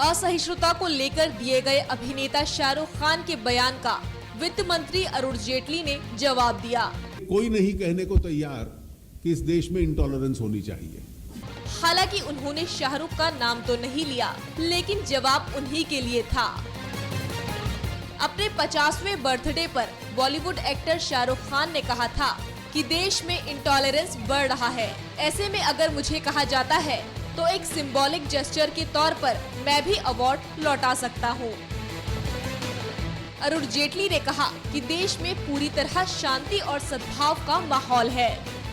असहिष्णुता को लेकर दिए गए अभिनेता शाहरुख खान के बयान का वित्त मंत्री अरुण जेटली ने जवाब दिया। कोई नहीं कहने को तैयार कि इस देश में इंटॉलरेंस होनी चाहिए। हालांकि उन्होंने शाहरुख का नाम तो नहीं लिया, लेकिन जवाब उन्हीं के लिए था। अपने 50वें बर्थडे पर बॉलीवुड एक्टर शाहरुख खान ने कहा था कि देश में इंटॉलरेंस बढ़ रहा है। ऐसे में अगर मुझे कहा जाता है तो एक सिंबॉलिक जेस्चर के तौर पर मैं भी अवार्ड लौटा सकता हूँ। अरुण जेटली ने कहा कि देश में पूरी तरह शांति और सद्भाव का माहौल है।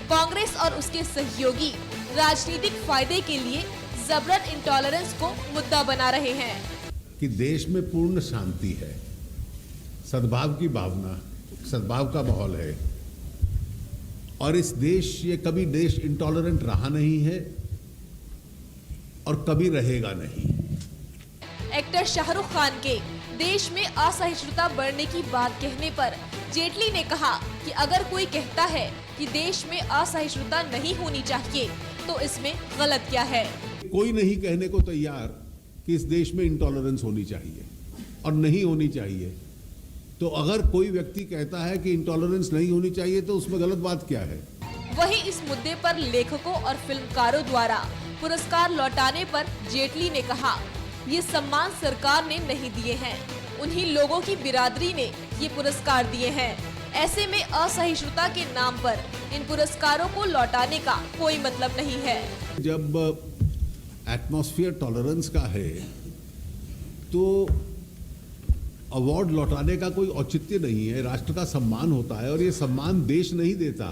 कांग्रेस और उसके सहयोगी राजनीतिक फायदे के लिए जबरन इंटॉलरेंस को मुद्दा बना रहे हैं। कि देश में पूर्ण शांति है, सद्भाव की भावना, सद्भाव का माहौल है और ये कभी देश इंटॉलरेंट रहा नहीं है और कभी रहेगा नहीं। एक्टर शाहरुख खान के देश में असहिष्णुता बढ़ने की बात कहने पर जेटली ने कहा कि अगर कोई कहता है कि देश में असहिष्णुता नहीं होनी चाहिए तो इसमें गलत क्या है। कोई नहीं कहने को तैयार कि इस देश में इंटॉलरेंस होनी चाहिए और नहीं होनी चाहिए, तो अगर कोई व्यक्ति कहता है कि इंटॉलरेंस नहीं होनी चाहिए तो उसमें गलत बात क्या है। वहीं इस मुद्दे पर लेखकों और फिल्मकारों द्वारा पुरस्कार लौटाने पर जेटली ने कहा, ये सम्मान सरकार ने नहीं दिए हैं, उन्हीं लोगों की बिरादरी ने ये पुरस्कार दिए हैं। ऐसे में असहिष्णुता के नाम पर इन पुरस्कारों को लौटाने का कोई मतलब नहीं है। जब एटमॉस्फेयर टॉलरेंस का है तो अवार्ड लौटाने का कोई औचित्य नहीं है। राष्ट्र का सम्मान होता है और ये सम्मान देश नहीं देता,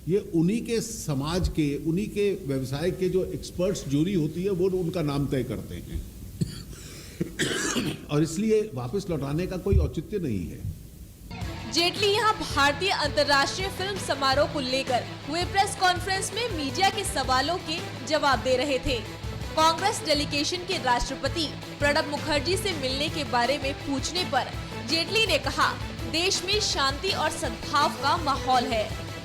ये उन्हीं के समाज के, उन्हीं के व्यवसाय के जो एक्सपर्ट्स जूरी होती है वो उनका नाम तय करते हैं और इसलिए वापस लौटाने का कोई औचित्य नहीं है। जेटली यहां भारतीय अंतर्राष्ट्रीय फिल्म समारोह को लेकर हुए प्रेस कॉन्फ्रेंस में मीडिया के सवालों के जवाब दे रहे थे। कांग्रेस डेलीगेशन के राष्ट्रपति प्रणब मुखर्जी से मिलने के बारे में पूछने पर जेटली ने कहा, देश में शांति और सद्भाव का माहौल है।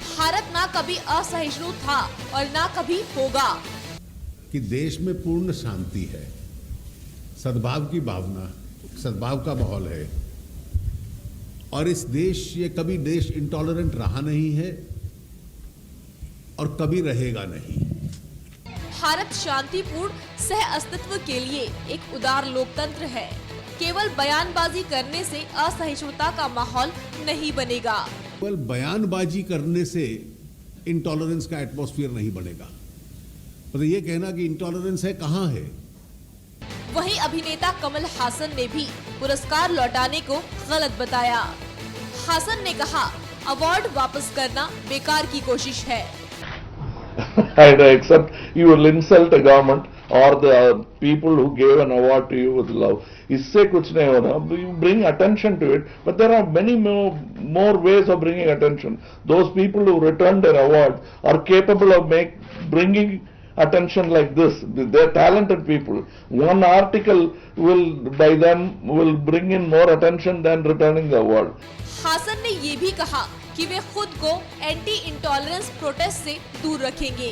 भारत ना कभी असहिष्णु था और ना कभी होगा। कि देश में पूर्ण शांति है, सद्भाव की भावना, सद्भाव का माहौल है और ये कभी देश इंटॉलरेंट रहा नहीं है और कभी रहेगा नहीं। भारत शांतिपूर्ण सह अस्तित्व के लिए एक उदार लोकतंत्र है। केवल बयानबाजी करने से असहिष्णुता का माहौल नहीं बनेगा। केवल बयानबाजी करने से इंटॉलरेंस का एटमॉस्फेयर नहीं बनेगा। तो ये कहना कि इंटॉलरेंस है, कहाँ है। वहीं अभिनेता कमल हासन ने भी पुरस्कार लौटाने को गलत बताया। हासन ने कहा, अवार्ड वापस करना बेकार की कोशिश है। Except you will insult the government or the people who gave an award to you with love. इससे कुछ नहीं होना. You bring attention to it, but there are many more ways of bringing attention. Those people who returned their award are capable of bringing attention like this. They're talented people. One article by them will bring in more attention than returning the award. Haasan ने ये भी कहा कि वे खुद को anti intolerance protest से दूर रखेंगे।